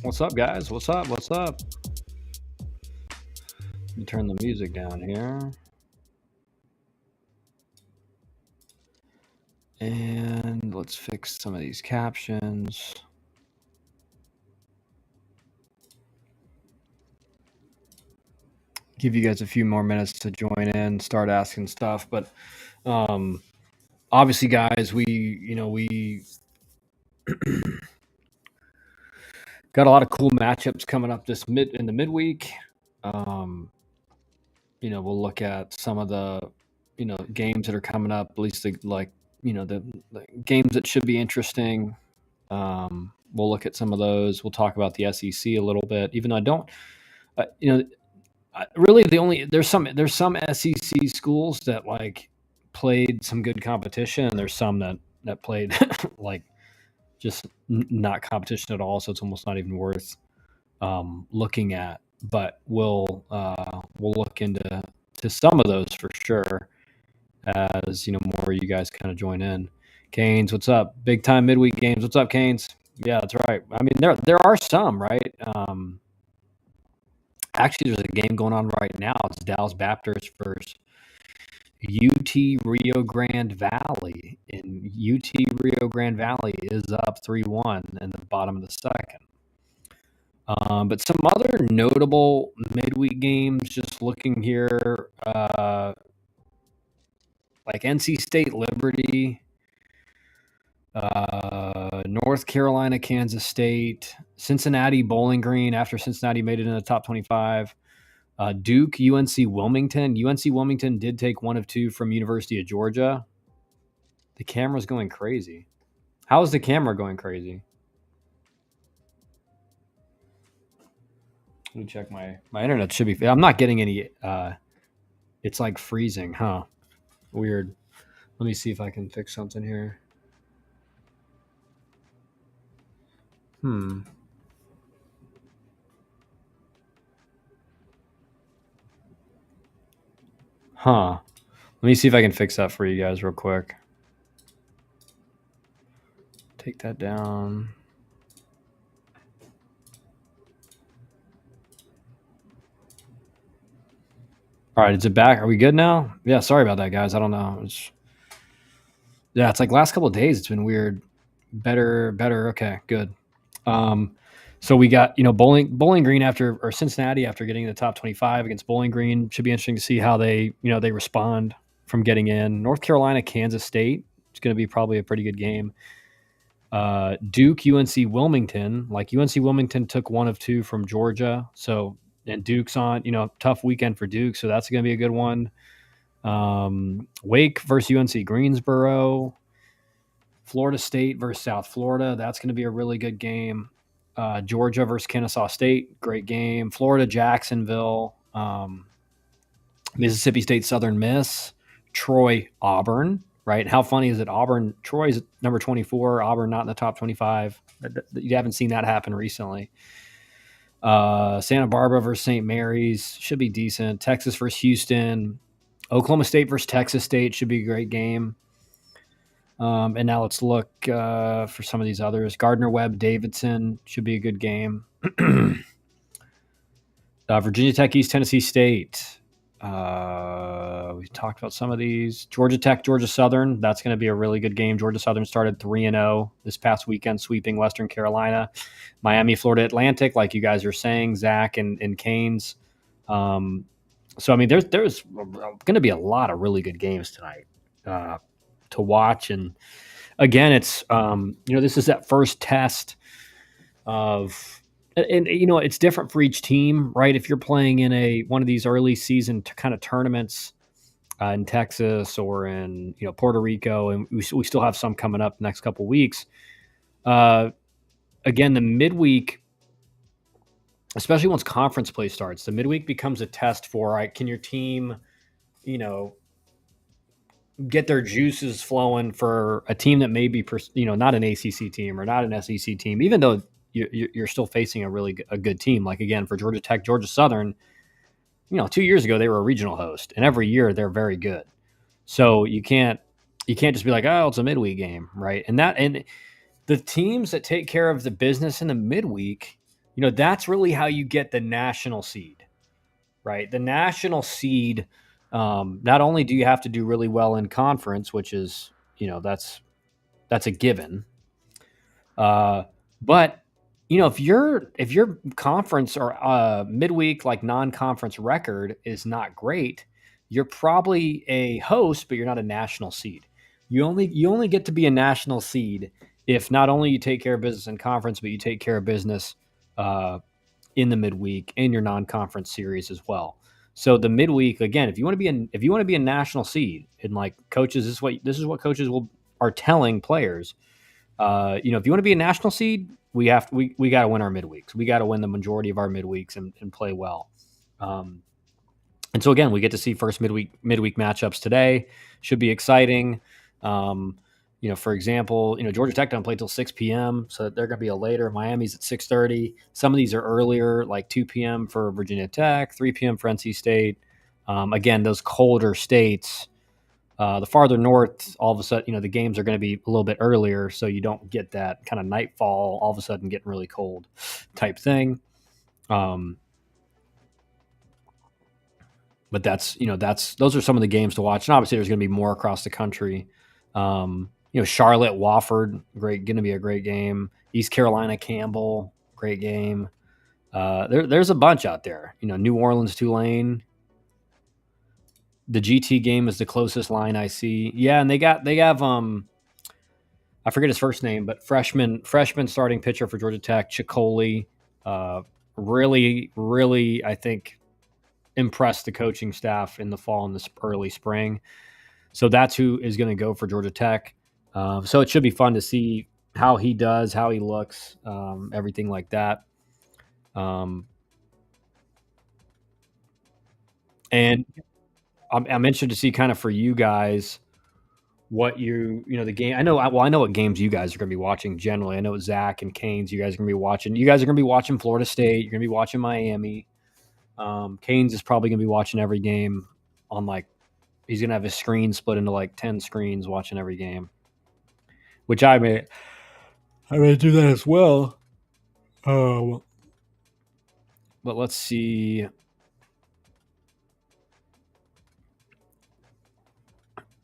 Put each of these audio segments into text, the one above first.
What's up, guys? What's up? What's up? Let me turn the music down here. And let's fix some of these captions. Give you guys a few more minutes to join in, start asking stuff. But obviously, guys, we got a lot of cool matchups coming up in the midweek. We'll look at some of the games that are coming up. At least the games that should be interesting. We'll look at some of those. We'll talk about the SEC a little bit, even though I don't. You know, really there's some SEC schools that like played some good competition, and there's some that played like just not competition at all. So it's almost not even worth looking at. But we'll look into some of those for sure as more of you guys kind of join in. Canes, what's up? Big time midweek games. What's up, Canes? Yeah, that's right. I mean, there are some, right? Actually, there's a game going on right now. It's Dallas Baptist versus UT Rio Grande Valley. And UT Rio Grande Valley is up 3-1 in the bottom of the second. But some other notable midweek games, just looking here, like NC State Liberty, North Carolina, Kansas State, Cincinnati, Bowling Green after Cincinnati made it in the top 25. Duke, UNC Wilmington. UNC Wilmington did take 1 of 2 from University of Georgia. The camera's going crazy. How is the camera going crazy? Let me check my internet. Should be. I'm not getting any. It's like freezing, huh? Weird. Let me see if I can fix something here. Huh. Let me see if I can fix that for you guys real quick. Take that down. All right, is it back? Are we good now? Yeah, sorry about that, guys. I don't know. It's like last couple of days. It's been weird. Better. Okay, good. So we got Bowling Green or Cincinnati after getting in the top 25 against Bowling Green. Should be interesting to see how they respond from getting in. North Carolina, Kansas State. It's going to be probably a pretty good game. Duke, UNC Wilmington. Like UNC Wilmington took 1 of 2 from Georgia. So and Duke's on tough weekend for Duke. So that's going to be a good one. Wake versus UNC Greensboro. Florida State versus South Florida. That's going to be a really good game. Georgia versus Kennesaw State. Great game. Florida, Jacksonville. Mississippi State, Southern Miss. Troy, Auburn. Right? How funny is it? Troy's number 24. Auburn not in the top 25. You haven't seen that happen recently. Santa Barbara versus St. Mary's should be decent. Texas versus Houston. Oklahoma State versus Texas State should be a great game. And now let's look for some of these others. Gardner-Webb, Davidson should be a good game. Virginia Tech, East Tennessee State. We talked about some of these. Georgia Tech, Georgia Southern. That's going to be a really good game. Georgia Southern started 3-0 this past weekend, sweeping Western Carolina. Miami, Florida Atlantic, like you guys are saying, Zach and Canes. So, I mean, there's going to be a lot of really good games tonight to watch. And again, it's, this is that first test of, and it's different for each team, right? If you're playing in one of these early season kind of tournaments in Texas or in Puerto Rico, and we still have some coming up the next couple of weeks. Again, the midweek, especially once conference play starts, the midweek becomes a test for, all right, can your team, get their juices flowing for a team that may be, not an ACC team or not an SEC team, even though you're still facing a good team. Like again, for Georgia Tech, Georgia Southern, 2 years ago they were a regional host, and every year they're very good. So you can't just be like, oh, it's a midweek game, right? And the teams that take care of the business in the midweek, That's really how you get the national seed, right? The national seed, not only do you have to do really well in conference, which is, that's a given, uh, but if your conference or midweek like non-conference record is not great, you're probably a host, but you're not a national seed. You only get to be a national seed if not only you take care of business in conference, but you take care of business uh, in the midweek in your non-conference series as well. So the midweek, again, if you want to be a national seed, and like coaches, this is what coaches are telling players. If you want to be a national seed, we got to win our midweeks. We got to win the majority of our midweeks and play well. Um, and so again, we get to see first midweek matchups today. Should be exciting. Um, for example, Georgia Tech don't play till 6 p.m., so they're going to be a later. Miami's at 6:30. Some of these are earlier, like 2 p.m. for Virginia Tech, 3 p.m. for NC State. Again, those colder states. The farther north, all of a sudden, the games are going to be a little bit earlier, so you don't get that kind of nightfall, all of a sudden getting really cold type thing. But those are some of the games to watch, and obviously there's going to be more across the country. Charlotte, Wofford, going to be a great game. East Carolina, Campbell, great game. There's a bunch out there. New Orleans, Tulane. The GT game is the closest line I see. Yeah, and they have I forget his first name, but freshman starting pitcher for Georgia Tech, Chicoli. Really, really, I think impressed the coaching staff in the fall and this early spring. So that's who is going to go for Georgia Tech. So it should be fun to see how he does, how he looks, everything like that. And I'm interested to see kind of for you guys what the game. I know what games you guys are going to be watching generally. I know Zach and Canes, you guys are going to be watching. You guys are going to be watching Florida State. You're going to be watching Miami. Canes is probably going to be watching every game on he's going to have his screen split into 10 screens watching every game, which I may do that as well. But let's see.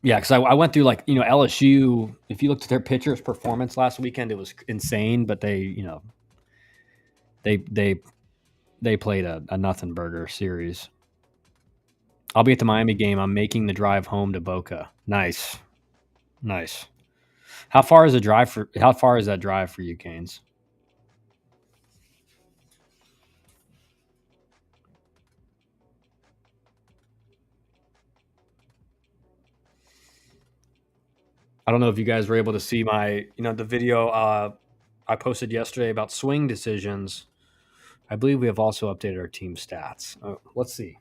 Yeah, because I went through LSU. If you looked at their pitchers' performance last weekend, it was insane. But they played a nothing burger series. I'll be at the Miami game. I'm making the drive home to Boca. Nice. How far is that drive for you, Canes? I don't know if you guys were able to see the video I posted yesterday about swing decisions. I believe we have also updated our team stats. Let's see.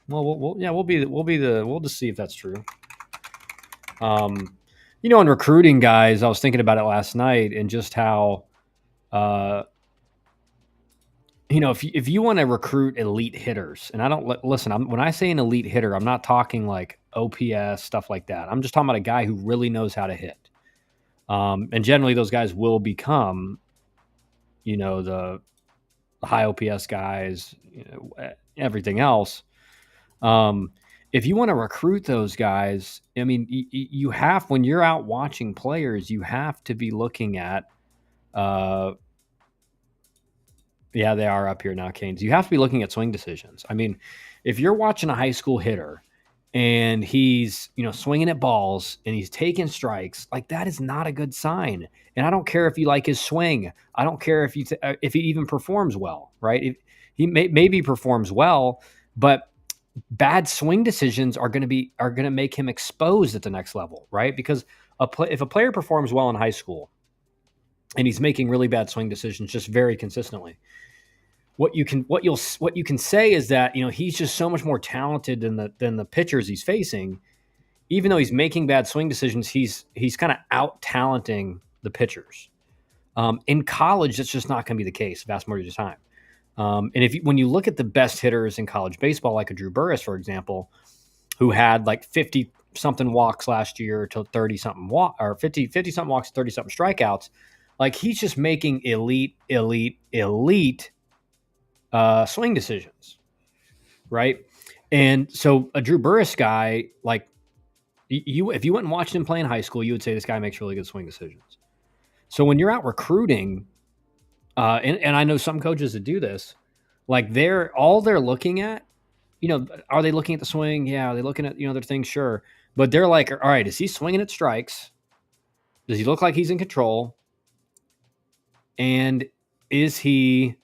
Well, we'll just see if that's true. In recruiting, guys, I was thinking about it last night and just how, if you want to recruit elite hitters, and I don't listen, when I say an elite hitter, I'm not talking like OPS stuff like that. I'm just talking about a guy who really knows how to hit. And generally, those guys will become, the high OPS guys, everything else. If you want to recruit those guys, I mean, you have, when you're out watching players, you have to be looking at, yeah, they are up here now, Canes. You have to be looking at swing decisions. I mean, if you're watching a high school hitter and he's, swinging at balls and he's taking strikes, that is not a good sign. And I don't care if you like his swing. I don't care if if he even performs well, right? If he maybe performs well, but bad swing decisions are going to make him exposed at the next level, right? Because if a player performs well in high school and he's making really bad swing decisions just very consistently, what you can say is that he's just so much more talented than the pitchers he's facing. Even though he's making bad swing decisions, he's kind of out talenting the pitchers. In college, that's just not going to be the case the vast majority of the time. And when you look at the best hitters in college baseball, like a Drew Burris, for example, who had 50 something walks last year to 30 something or 50 something walks, 30 something strikeouts, he's just making elite swing decisions, right? And so a Drew Burress guy, like you, if you went and watched him play in high school, you would say this guy makes really good swing decisions. So when you're out recruiting, and I know some coaches that do this, like they're looking at, are they looking at the swing? Yeah. Are they looking at, other things? Sure. But they're like, all right, is he swinging at strikes? Does he look like he's in control? And is he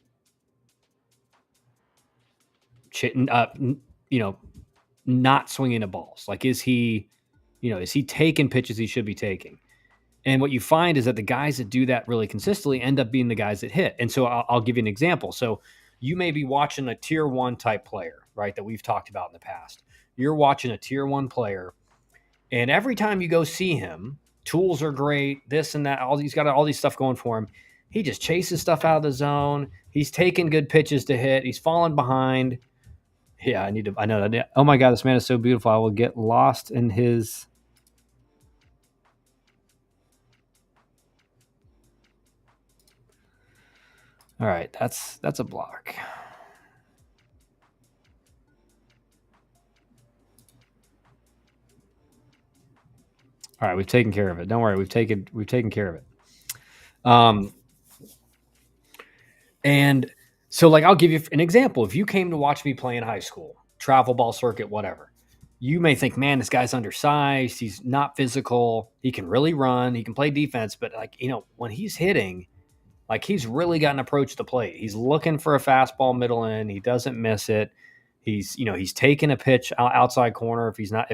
not swinging at balls? Like, is he taking pitches he should be taking? And what you find is that the guys that do that really consistently end up being the guys that hit. And so I'll give you an example. So you may be watching a tier one type player, right, that we've talked about in the past. You're watching a tier one player, and every time you go see him, tools are great, this and that, he's got all these stuff going for him. He just chases stuff out of the zone. He's taking good pitches to hit. He's falling behind. Yeah, I know that. Oh my God, this man is so beautiful. I will get lost in his. All right, that's a block. All right, we've taken care of it. Don't worry, we've taken care of it. And so, like, I'll give you an example. If you came to watch me play in high school, travel ball circuit, whatever, you may think, man, this guy's undersized. He's not physical. He can really run. He can play defense. But, like, when he's hitting, like, he's really got an approach to the plate. He's looking for a fastball middle in. He doesn't miss it. He's taking a pitch outside corner if he's not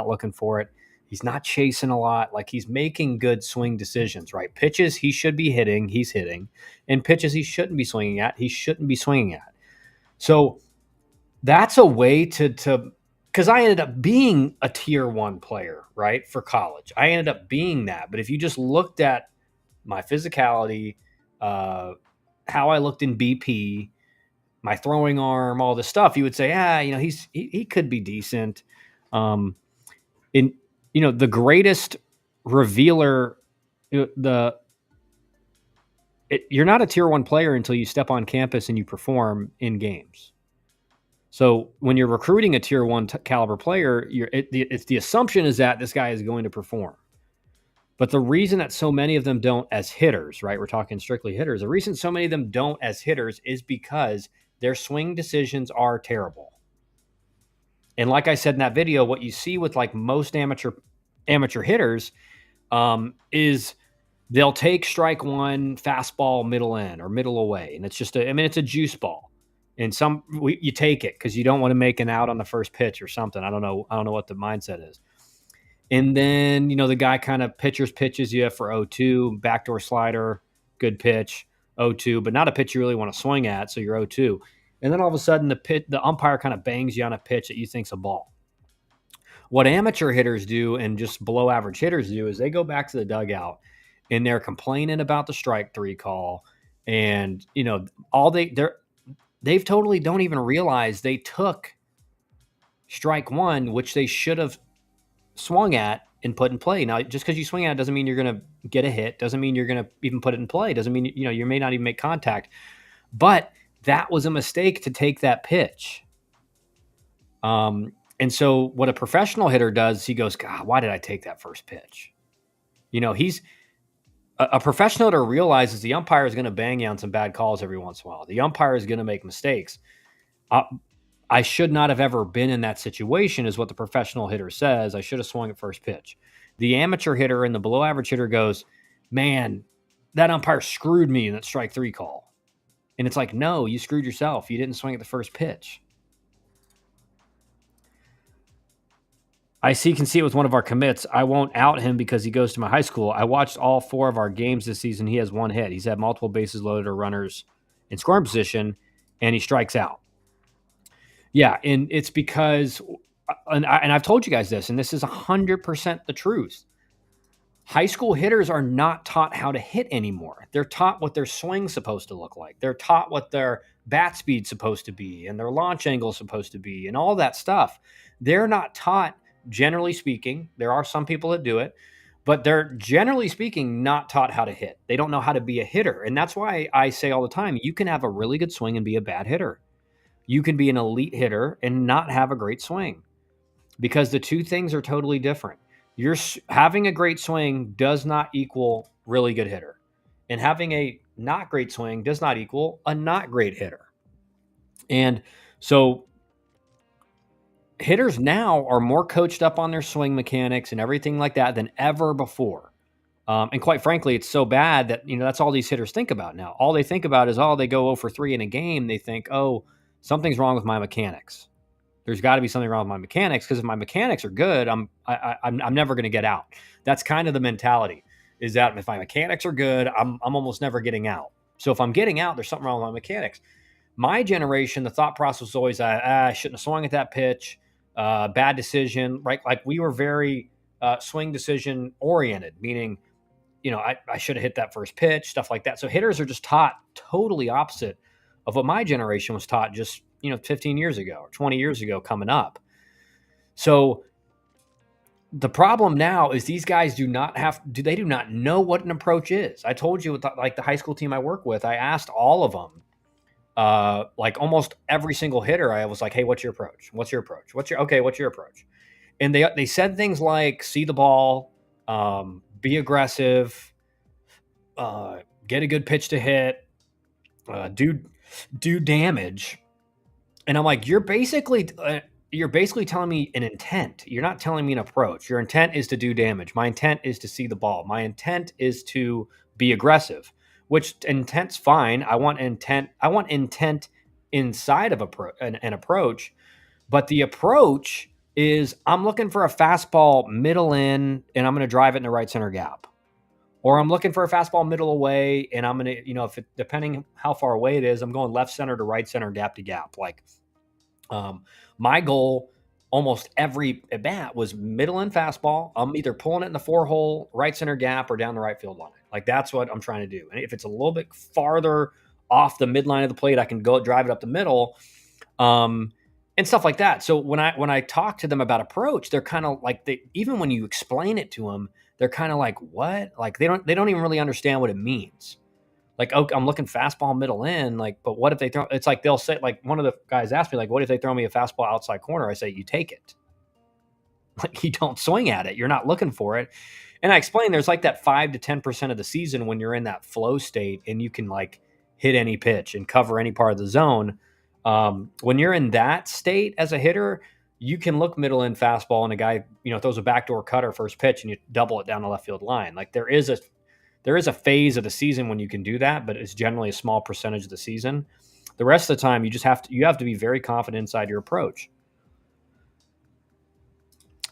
looking for it. He's not chasing a lot. Like, he's making good swing decisions, right? Pitches he should be hitting, he's hitting. And pitches he shouldn't be swinging at, he shouldn't be swinging at. So that's a way to because I ended up being a tier one player, right, for college. I ended up being that. But if you just looked at my physicality, how I looked in BP, my throwing arm, all this stuff, you would say, he could be decent. The greatest revealer, you're not a tier one player until you step on campus and you perform in games. So when you're recruiting a tier one caliber player, it's the assumption is that this guy is going to perform. But the reason that so many of them don't as hitters, right? We're talking strictly hitters. The reason so many of them don't as hitters is because their swing decisions are terrible. And like I said in that video, what you see with like most amateur hitters is they'll take strike one, fastball, middle in or middle away. And it's just it's a juice ball. And you take it because you don't want to make an out on the first pitch or something. I don't know what the mindset is. And then, the guy kind of pitches you for 0-2, backdoor slider, good pitch, 0-2, but not a pitch you really want to swing at, so you're 0-2. And then all of a sudden the umpire kind of bangs you on a pitch that you think's a ball. What amateur hitters do and just below average hitters do is they go back to the dugout and they're complaining about the strike three call. And, they've totally don't even realize they took strike one, which they should have swung at and put in play. Now, just because you swing at it doesn't mean you're going to get a hit. Doesn't mean you're going to even put it in play. Doesn't mean, you may not even make contact. But that was a mistake to take that pitch. And so what a professional hitter does, he goes, God, why did I take that first pitch? He's a professional hitter realizes the umpire is going to bang you on some bad calls every once in a while. The umpire is going to make mistakes. I should not have ever been in that situation is what the professional hitter says. I should have swung at first pitch. The amateur hitter and the below average hitter goes, man, that umpire screwed me in that strike three call. And it's like, no, you screwed yourself. You didn't swing at the first pitch. I can see it with one of our commits. I won't out him because he goes to my high school. I watched all 4 of our games this season. He has 1 hit. He's had multiple bases loaded or runners in scoring position, and he strikes out. Yeah, and it's because, and I've told you guys this, and this is 100% the truth. High school hitters are not taught how to hit anymore. They're taught what their swing's supposed to look like. They're taught what their bat speed's supposed to be and their launch angle's supposed to be and all that stuff. They're not taught, generally speaking, there are some people that do it, but they're generally speaking not taught how to hit. They don't know how to be a hitter. And that's why I say all the time, you can have a really good swing and be a bad hitter. You can be an elite hitter and not have a great swing, because the two things are totally different. You're having a great swing does not equal really good hitter, and having a not great swing does not equal a not great hitter. And so hitters now are more coached up on their swing mechanics and everything like that than ever before. And quite frankly, it's so bad that, that's all these hitters think about now. All they think about is, they go 0 for 3 in a game. They think, something's wrong with my mechanics. There's got to be something wrong with my mechanics, because if my mechanics are good, I'm never going to get out. That's kind of the mentality, is that if my mechanics are good, I'm almost never getting out. So if I'm getting out, there's something wrong with my mechanics. My generation, the thought process was always, I shouldn't have swung at that pitch. Bad decision, right? Like, we were very swing decision oriented, meaning, I should have hit that first pitch, stuff like that. So hitters are just taught totally opposite of what my generation was taught just, 15 years ago or 20 years ago coming up. So the problem now is these guys do not know what an approach is. I told you, with the high school team I work with, I asked all of them, almost every single hitter, I was like, hey, what's your approach? What's your approach? What's your approach? And they said things like, see the ball, be aggressive, get a good pitch to hit, do damage. And I'm like, you're basically telling me an intent. You're not telling me an approach. Your intent is to do damage. My intent is to see the ball. My intent is to be aggressive, which intent's fine. I want intent inside of an approach, but the approach is, I'm looking for a fastball middle in, and I'm going to drive it in the right center gap. Or I'm looking for a fastball middle away, and I'm going to, depending how far away it is, I'm going left center to right center, gap to gap. Like, my goal almost every at bat was middle in fastball. I'm either pulling it in the 4-hole, right center gap, or down the right field line. Like, that's what I'm trying to do. And if it's a little bit farther off the midline of the plate, I can go drive it up the middle, and stuff like that. So when I talk to them about approach, they're kind of like, even when you explain it to them, they're kind of like, what? Like, they don't even really understand what it means. Like, oh, I'm looking fastball middle in, like, but what if they throw? It's like, they'll say, like, one of the guys asked me, like, what if they throw me a fastball outside corner? I say, you take it. Like, you don't swing at it. You're not looking for it. And I explained, there's like that 5 to 10% of the season when you're in that flow state and you can, like, hit any pitch and cover any part of the zone. When you're in that state as a hitter, you can look middle in fastball and a guy, throws a backdoor cutter first pitch and you double it down the left field line. Like, there is a phase of the season when you can do that, but it's generally a small percentage of the season. The rest of the time, you have to be very confident inside your approach.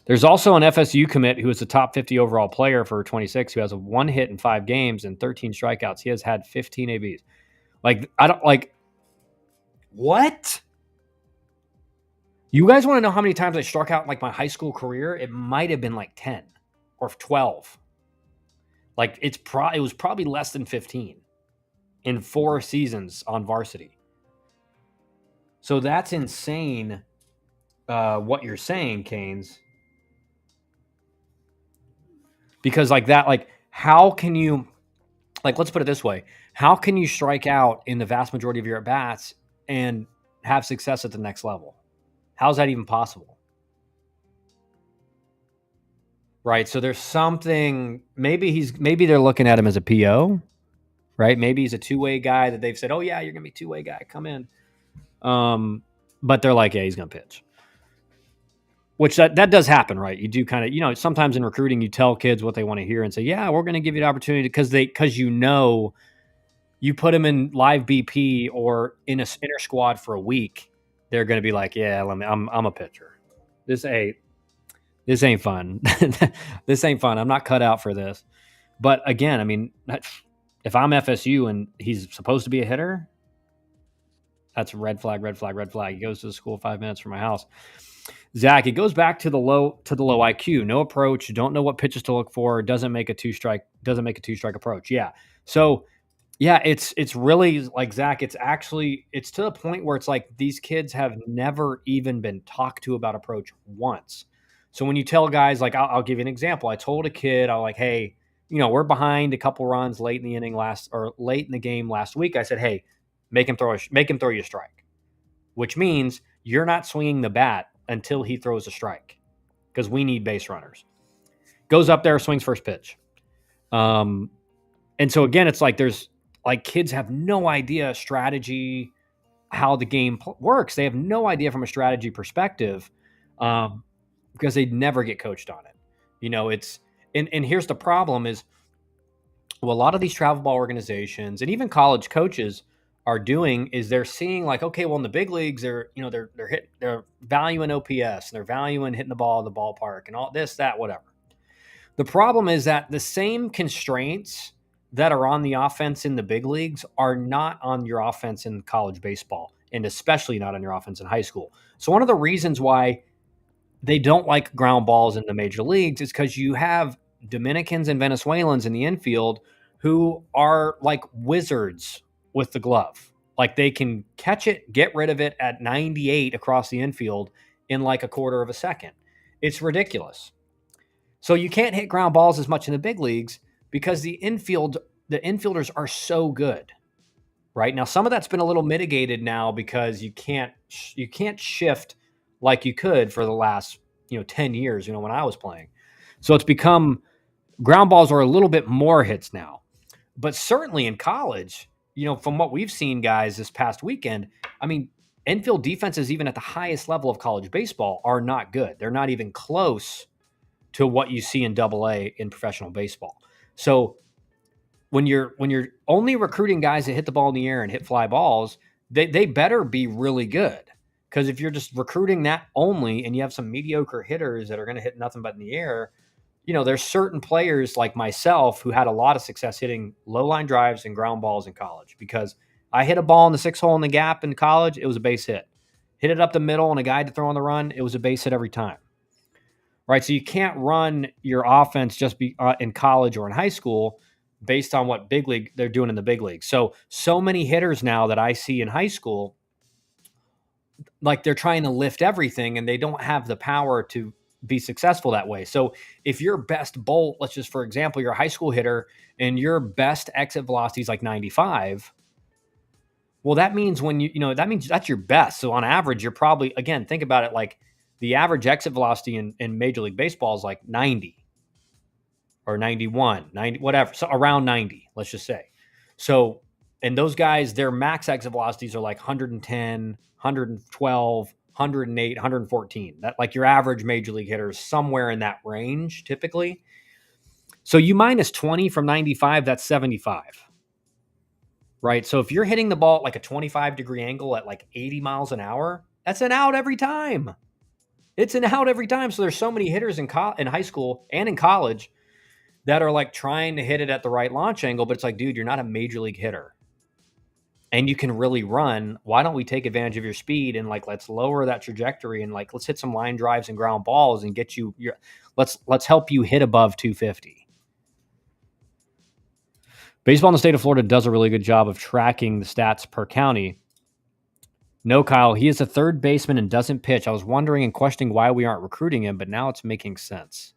There's also an FSU commit who is a top 50 overall player for 26, who has a 1 hit in 5 games and 13 strikeouts. He has had 15 ABs. Like, I don't like, what? You guys want to know how many times I struck out in, like, my high school career? It might have been like 10 or 12. Like, it was probably less than 15 in 4 seasons on varsity. So that's insane, what you're saying, Canes. Because, like, that, like, how can you, like, let's put it this way. How can you strike out in the vast majority of your at-bats and have success at the next level? How's that even possible? Right. So there's something, maybe they're looking at him as a PO, right? Maybe he's a two-way guy that they've said, oh yeah, you're going to be a two-way guy. Come in. But they're like, yeah, he's going to pitch. Which that does happen, right? You do kind of, sometimes in recruiting, you tell kids what they want to hear and say, yeah, we're going to give you the opportunity because you put them in live BP or in a inner squad for a week, they're going to be like, yeah, I'm a pitcher. This ain't fun. This ain't fun. I'm not cut out for this. But again, I mean, if I'm FSU and he's supposed to be a hitter, that's red flag, red flag, red flag. He goes to the school 5 minutes from my house. Zach, it goes back to the low IQ, no approach, don't know what pitches to look for, doesn't make a two strike approach. Yeah. So yeah, it's really like, Zach, it's to the point where it's like these kids have never even been talked to about approach once. So when you tell guys, like, I'll give you an example. I told a kid, I'm like, hey, we're behind a couple runs late in the game last week. I said, hey, make him throw you a strike, which means you're not swinging the bat until he throws a strike because we need base runners. Goes up there, swings first pitch. And so again, it's like there's like kids have no idea strategy, how the game works. They have no idea from a strategy perspective because they never get coached on it. It's and here's the problem is, well, a lot of these travel ball organizations and even college coaches are doing is they're seeing like, okay, well, in the big leagues, they're valuing OPS and they're valuing hitting the ball in the ballpark and all this, that, whatever. The problem is that the same constraints that are on the offense in the big leagues are not on your offense in college baseball, and especially not on your offense in high school. So one of the reasons why they don't like ground balls in the major leagues is because you have Dominicans and Venezuelans in the infield who are like wizards with the glove. Like they can catch it, get rid of it at 98 across the infield in like a quarter of a second. It's ridiculous. So you can't hit ground balls as much in the big leagues because the infielders are so good. Right? Now some of that's been a little mitigated now because you can't shift like you could for the last 10 years, when I was playing. So it's become ground balls are a little bit more hits now. But certainly in college, from what we've seen, guys, this past weekend, I mean, infield defenses, even at the highest level of college baseball, are not good. They're not even close to what you see in AA in professional baseball. So when you're only recruiting guys that hit the ball in the air and hit fly balls, they better be really good. Because if you're just recruiting that only and you have some mediocre hitters that are going to hit nothing but in the air, there's certain players like myself who had a lot of success hitting low line drives and ground balls in college because I hit a ball in the 6-hole in the gap in college. It was a base hit. Hit it up the middle and a guy to throw on the run. It was a base hit every time. Right. So you can't run your offense just in college or in high school based on what big league they're doing in the big league. So many hitters now that I see in high school, like they're trying to lift everything and they don't have the power to be successful that way. So if your best bolt, let's just, for example, you're a high school hitter and your best exit velocity is like 95. Well, that means that means that's your best. So on average, you're probably, again, think about it, like the average exit velocity in Major League Baseball is like 90 or 91, 90, whatever. So around 90, let's just say. So, and those guys, their max exit velocities are like 110, 112, 108, 114. That, like, your average major league hitter is somewhere in that range typically. So you minus 20 from 95, that's 75. Right? So if you're hitting the ball at like a 25-degree angle at like 80 miles an hour, that's an out every time. It's an out every time. So there's so many hitters in high school and in college that are like trying to hit it at the right launch angle, but it's like, dude, you're not a major league hitter. And you can really run. Why don't we take advantage of your speed and like let's lower that trajectory and like let's hit some line drives and ground balls and get you let's help you hit above 250. Baseball in the state of Florida does a really good job of tracking the stats per county. No, Kyle, he is a third baseman and doesn't pitch. I was wondering and questioning why we aren't recruiting him, but now it's making sense.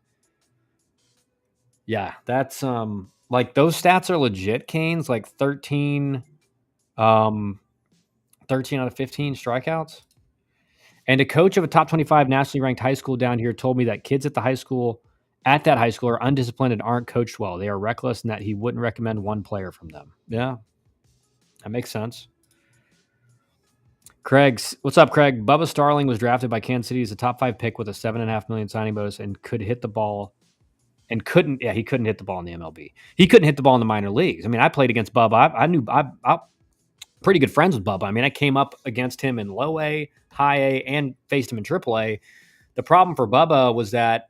Yeah, that's like those stats are legit, Canes, like 13 out of 15 strikeouts. And a coach of a top 25 nationally ranked high school down here told me that kids at that high school are undisciplined and aren't coached well. They are reckless and that he wouldn't recommend one player from them. Yeah, that makes sense. What's up, Craig? Bubba Starling was drafted by Kansas City as a top 5 pick with a $7.5 million signing bonus and could hit the ball and couldn't hit the ball in the MLB. He couldn't hit the ball in the minor leagues. I mean, I played against Bubba. I'm pretty good friends with Bubba. I mean, I came up against him in low A, high A, and faced him in triple A. The problem for Bubba was that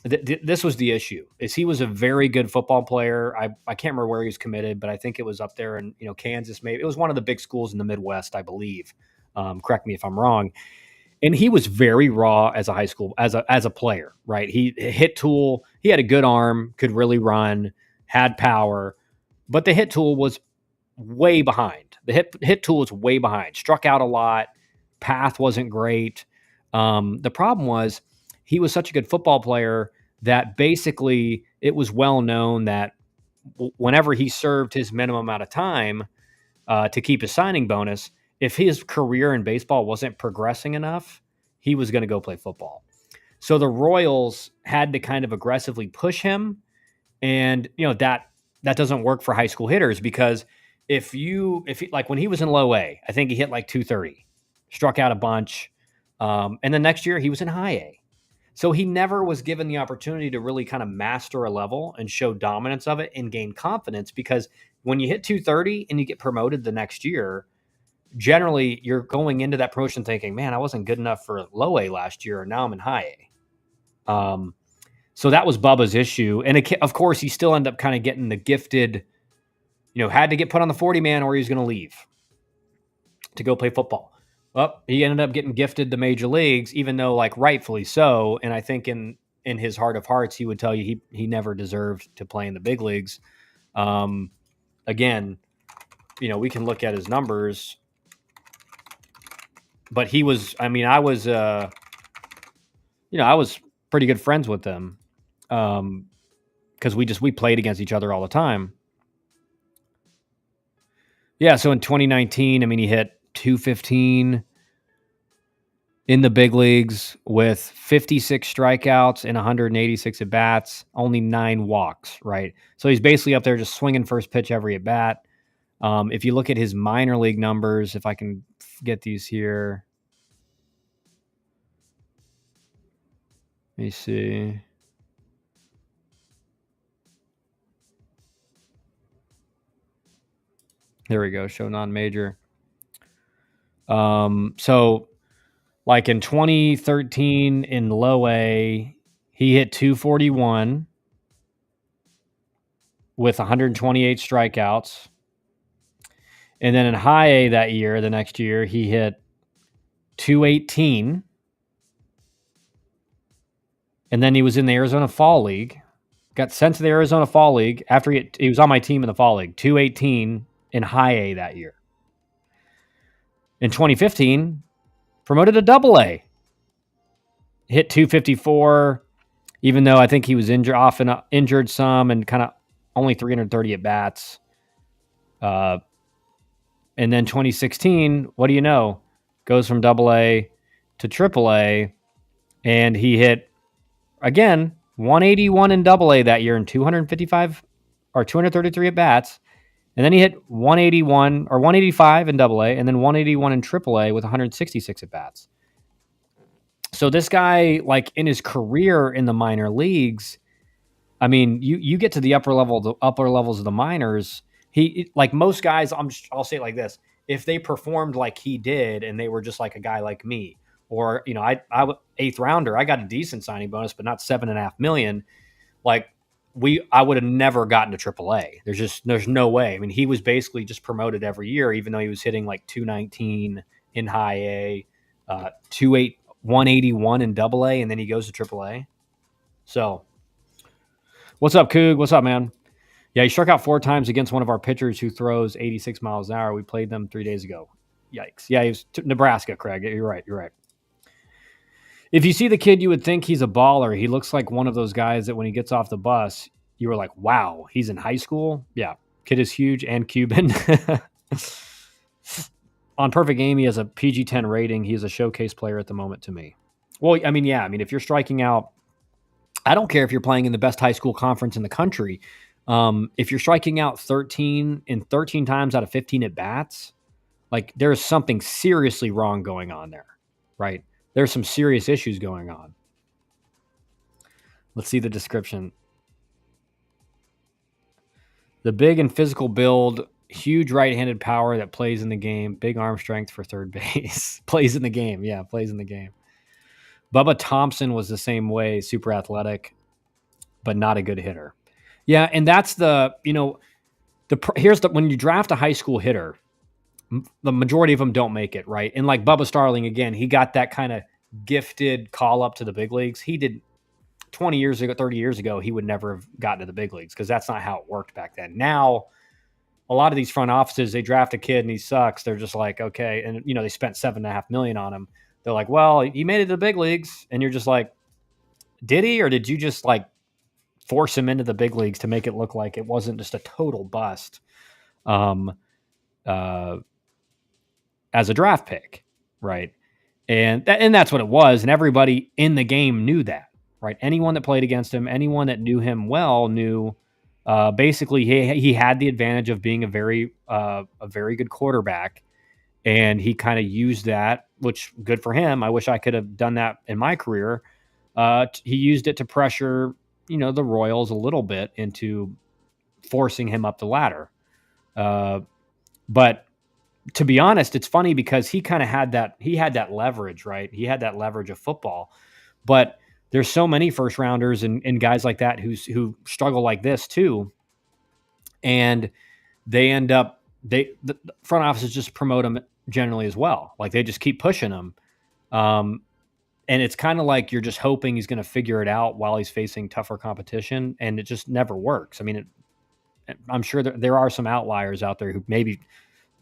this was the issue, is he was a very good football player. I can't remember where he was committed, but I think it was up there in Kansas, maybe. It was one of the big schools in the Midwest, I believe. Correct me if I'm wrong. And he was very raw as a high school, as a player, right? He hit tool. He had a good arm, could really run, had power, but the hit tool was way behind. The hit tool was way behind. Struck out a lot. Path wasn't great. The problem was he was such a good football player that basically it was well known that whenever he served his minimum amount of time to keep his signing bonus, if his career in baseball wasn't progressing enough, he was going to go play football. So the Royals had to kind of aggressively push him, and that doesn't work for high school hitters, because if he, like when he was in low A, I think he hit like 230, struck out a bunch, and then next year he was in high A. So he never was given the opportunity to really kind of master a level and show dominance of it and gain confidence, because when you hit 230 and you get promoted the next year, generally you're going into that promotion thinking, man, I wasn't good enough for low A last year, and now I'm in high A. So that was Bubba's issue. And of course, he still ended up kind of getting the gifted, had to get put on the 40-man or he was going to leave to go play football. Well, he ended up getting gifted the major leagues, even though, like, rightfully so. And I think in his heart of hearts, he would tell you he never deserved to play in the big leagues. Again, we can look at his numbers, but he was, I was pretty good friends with them. Because we played against each other all the time. Yeah, so in 2019, he hit 215 in the big leagues with 56 strikeouts and 186 at bats, only 9 walks, right? So he's basically up there just swinging first pitch every at bat. If you look at his minor league numbers, if I can get these here. Let me see. There we go. Show non-major. So like in 2013 in low A, he hit 241 with 128 strikeouts. And then in high A that year, the next year, he hit 218. And then he was in the Arizona Fall League. Got sent to the Arizona Fall League after he was on my team in the Fall League. 218 in high A that year. In 2015, promoted to double A. Hit 254, even though I think he was injured some and kind of only 330 at bats. And then 2016, what do you know? Goes from double A to triple A, and he hit, again, 181 in double A that year and 255 or 233 at bats. And then he hit 181 or 185 in double A and then 181 in triple A with 166 at bats. So this guy, like in his career in the minor leagues, you get to the upper levels of the minors. He, like most guys, I'll say it like this: if they performed like he did, and they were just like a guy like me, or I 8th rounder, I got a decent signing bonus, but not $7.5 million. Like I would have never gotten to AAA. There's no way. He was basically just promoted every year, even though he was hitting like 219 in high A, 181 in double A, and then he goes to AAA. So, what's up, Coog? What's up, man? Yeah, he struck out 4 times against one of our pitchers who throws 86 miles an hour. We played them 3 days ago. Yikes. Yeah, he was Nebraska, Craig. You're right. If you see the kid, you would think he's a baller. He looks like one of those guys that when he gets off the bus, you were like, wow, he's in high school? Yeah, kid is huge and Cuban. On Perfect Game, he has a PG-10 rating. He's a showcase player at the moment to me. Well, if you're striking out, I don't care if you're playing in the best high school conference in the country. If you're striking out 13 times out of 15 at bats, like there's something seriously wrong going on there, right? There's some serious issues going on. Let's see the description. The big and physical build, huge right-handed power that plays in the game, big arm strength for third base. Plays in the game. Yeah, plays in the game. Bubba Thompson was the same way, super athletic, but not a good hitter. Yeah, and that's when you draft a high school hitter, the majority of them don't make it, right? And like Bubba Starling, again, he got that kind of gifted call up to the big leagues. He did 20 years ago, 30 years ago, he would never have gotten to the big leagues because that's not how it worked back then. Now, a lot of these front offices, they draft a kid and he sucks. They're just like, okay. And, they spent $7.5 million on him. They're like, well, he made it to the big leagues. And you're just like, Did he, or did you just like force him into the big leagues to make it look like it wasn't just a total bust um, uh, as a draft pick, right? And that's what it was, and everybody in the game knew that, right? Anyone that played against him, anyone that knew him well, knew basically he had the advantage of being a very good quarterback, and he kind of used that, which good for him. I wish I could have done that in my career. He used it to pressure, the Royals a little bit into forcing him up the ladder. But to be honest, it's funny because he kind of had that leverage, right? He had that leverage of football, but there's so many first rounders and guys like that who struggle like this too. And they end up, the front offices just promote them generally as well. Like they just keep pushing them. And it's kind of like you're just hoping he's going to figure it out while he's facing tougher competition. And it just never works. I mean, I'm sure there are some outliers out there who maybe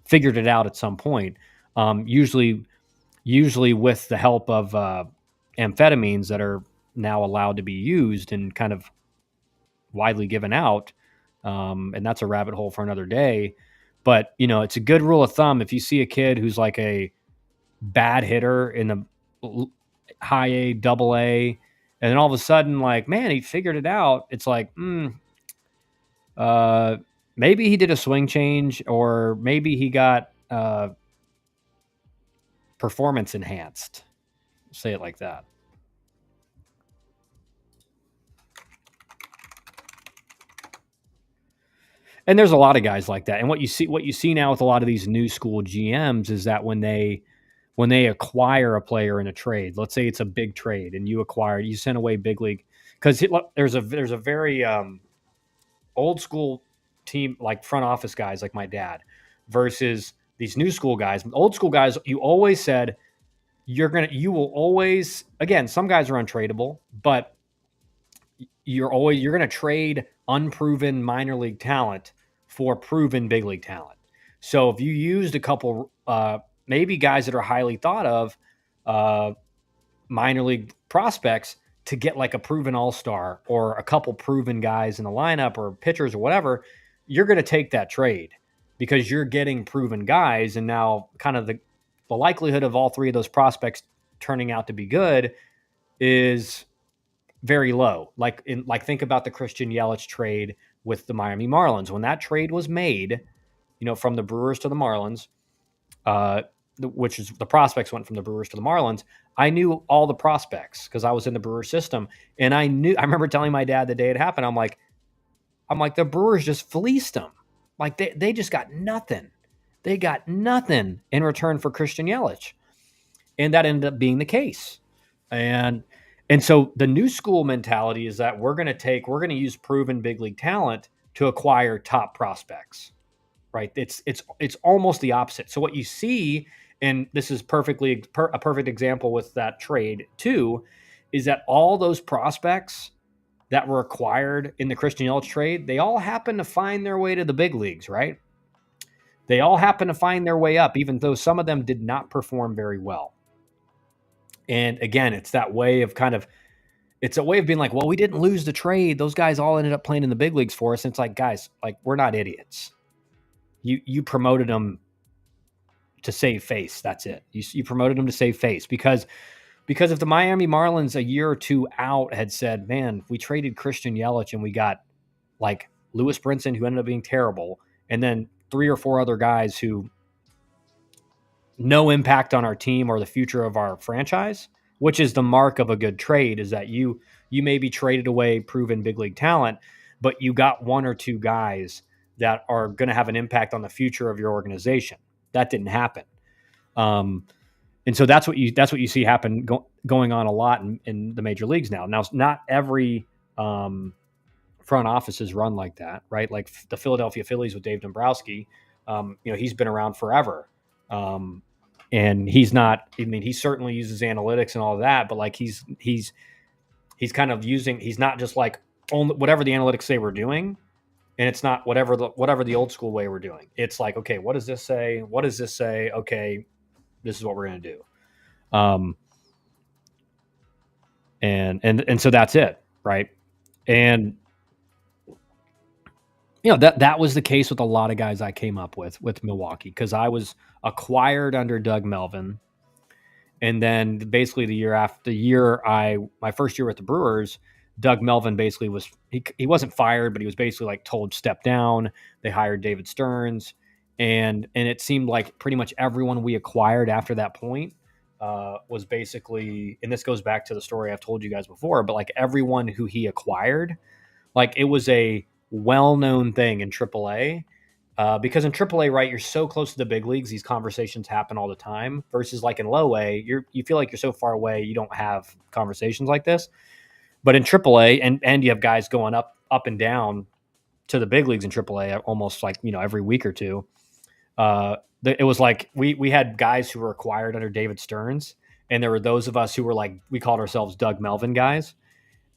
figured it out at some point. Usually with the help of amphetamines that are now allowed to be used and kind of widely given out. And that's a rabbit hole for another day. But, it's a good rule of thumb. If you see a kid who's like a bad hitter in the high A, double A, and then all of a sudden, like, man, he figured it out. It's like, maybe he did a swing change, or maybe he got performance enhanced. Say it like that. And there's a lot of guys like that. And what you see now with a lot of these new school GMs is that when they acquire a player in a trade, let's say it's a big trade, and you send away big league, because there's a very old school team, like front office guys like my dad, versus these new school guys. Old school guys, you always said you will always, again, some guys are untradeable, but you're going to trade unproven minor league talent for proven big league talent. So if you used a couple, maybe guys that are highly thought of minor league prospects to get like a proven all-star or a couple proven guys in the lineup or pitchers or whatever, you're going to take that trade because you're getting proven guys. And now kind of the likelihood of all three of those prospects turning out to be good is very low. Like think about the Christian Yelich trade with the Miami Marlins. When that trade was made, from the Brewers to the Marlins, which is the prospects went from the Brewers to the Marlins. I knew all the prospects because I was in the Brewer system, and I remember telling my dad the day it happened. I'm like, the Brewers just fleeced them. Like they just got nothing. They got nothing in return for Christian Yelich, and that ended up being the case. And so the new school mentality is that we're going to use proven big league talent to acquire top prospects, right? It's almost the opposite. So what you see, and this is a perfect example with that trade too, is that all those prospects that were acquired in the Christian Yelich trade, they all happen to find their way to the big leagues, right? They all happen to find their way up, even though some of them did not perform very well. And again, it's that way of it's a way of being like, well, we didn't lose the trade. Those guys all ended up playing in the big leagues for us. And it's like, guys, like, we're not idiots. You promoted them to save face. That's it. You promoted them to save face because if the Miami Marlins a year or two out had said, man, we traded Christian Yelich and we got like Lewis Brinson, who ended up being terrible, and then 3 or 4 other guys who no impact on our team or the future of our franchise, which is the mark of a good trade, is that you maybe traded away proven big league talent, but you got 1 or 2 guys that are going to have an impact on the future of your organization. That didn't happen. And so that's what you see happen going on a lot in the major leagues now. Now, not every front office is run like that, right? Like the Philadelphia Phillies with Dave Dombrowski, he's been around forever. And he's not, I mean, he certainly uses analytics and all of that, but like he's kind of he's not just like only whatever the analytics say we're doing. And it's not whatever the old school way we're doing. It's like, okay, what does this say? What does this say? Okay, this is what we're going to do. And so that's it, right? And that was the case with a lot of guys I came up with Milwaukee, because I was acquired under Doug Melvin. And then basically the year after my first year with the Brewers, Doug Melvin basically he wasn't fired, but he was basically like told step down. They hired David Stearns, and it seemed like pretty much everyone we acquired after that point was basically, and this goes back to the story I've told you guys before, but like everyone who he acquired, like it was a well-known thing in AAA. Because in AAA, right, you're so close to the big leagues, these conversations happen all the time. Versus like in low A, you feel like you're so far away, you don't have conversations like this. But in AAA, and you have guys going up and down to the big leagues in AAA almost like every week or two. It was like we had guys who were acquired under David Stearns, and there were those of us who were like, we called ourselves Doug Melvin guys.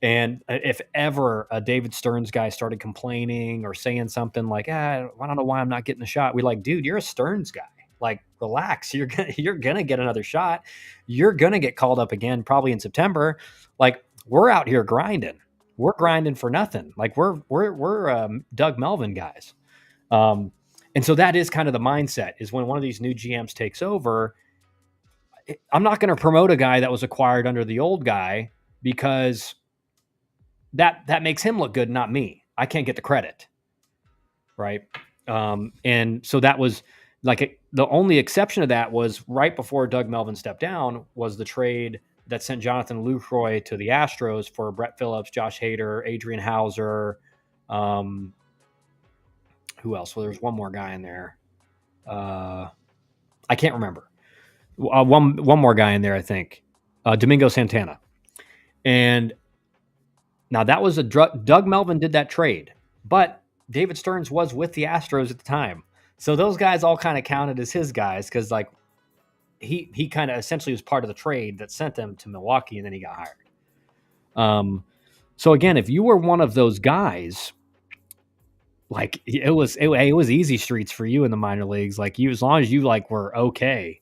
And if ever a David Stearns guy started complaining or saying something like, I don't know why I'm not getting the shot, we're like, dude, you're a Stearns guy. Like, relax. You're gonna get another shot. You're gonna get called up again, probably in September. Like, we're out here grinding. We're grinding for nothing. Like, we're Doug Melvin guys. And so that is kind of the mindset, is when one of these new GMs takes over, I'm not going to promote a guy that was acquired under the old guy, because that makes him look good, not me. I can't get the credit, right? And so that was like the only exception to that was right before Doug Melvin stepped down was the trade that sent Jonathan Lucroy to the Astros for Brett Phillips, Josh Hader, Adrian Hauser. Who else? Well, there's one more guy in there. I can't remember. One more guy in there, I think. Domingo Santana. And now that was Doug Melvin did that trade, but David Stearns was with the Astros at the time. So those guys all kind of counted as his guys, because like he kind of essentially was part of the trade that sent them to Milwaukee, and then he got hired. So again, if you were one of those guys, like it was easy streets for you in the minor leagues. Like as long as you like were okay.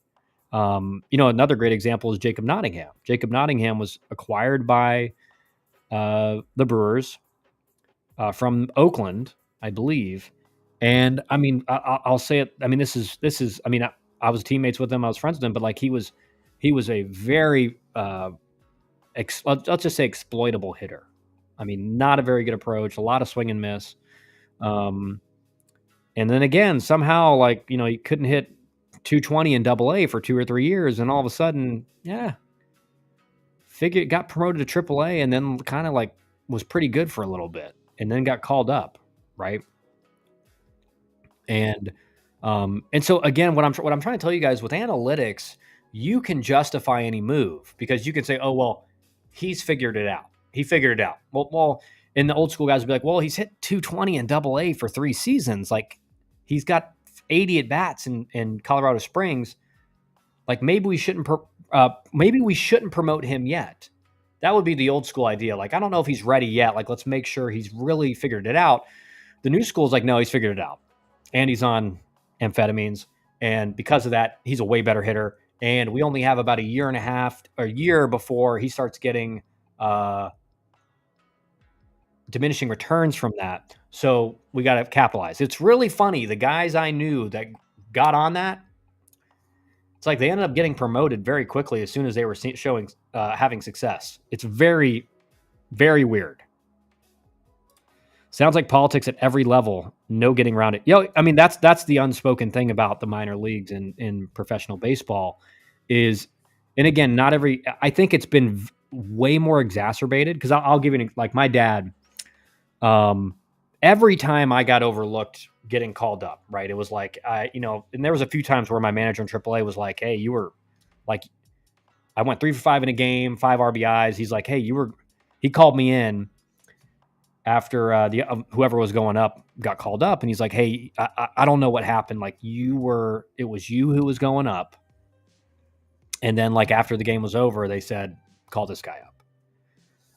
Another great example is Jacob Nottingham. Jacob Nottingham was acquired by the Brewers from Oakland, I believe. And I mean, I'll say it. I mean, this is. I mean, I was teammates with him. I was friends with him, but like he was a very, let's just say, exploitable hitter. I mean, not a very good approach. A lot of swing and miss. And then again, somehow, like he couldn't hit 220 in Double-A for 2 or 3 years, and all of a sudden, got promoted to AAA, and then kind of like was pretty good for a little bit, and then got called up, right? And so again, what I'm trying to tell you guys, with analytics, you can justify any move, because you can say, oh well, he's figured it out. He figured it out. Well, and the old school guys would be like, well, he's hit 220 in Double-A for 3 seasons. Like he's got 80 at bats in Colorado Springs. Like maybe we shouldn't promote him yet. That would be the old school idea. Like, I don't know if he's ready yet. Like, let's make sure he's really figured it out. The new school is like, no, he's figured it out. And he's on amphetamines. And because of that, he's a way better hitter. And we only have about a year before he starts getting diminishing returns from that. So we got to capitalize. It's really funny. The guys I knew that got on that, it's like they ended up getting promoted very quickly as soon as they were having success. It's very, very weird. Sounds like politics at every level. No getting around it. I mean, that's the unspoken thing about the minor leagues in professional baseball is, and again, I think it's been way more exacerbated, because I'll give you like my dad. Every time I got overlooked getting called up, right? It was like, and there was a few times where my manager in AAA was like, hey, you were like, I went 3 for 5 in a game, 5 RBIs. He's like, hey, he called me in after whoever was going up got called up. And he's like, hey, I don't know what happened. Like it was you who was going up. And then like after the game was over, they said, call this guy up.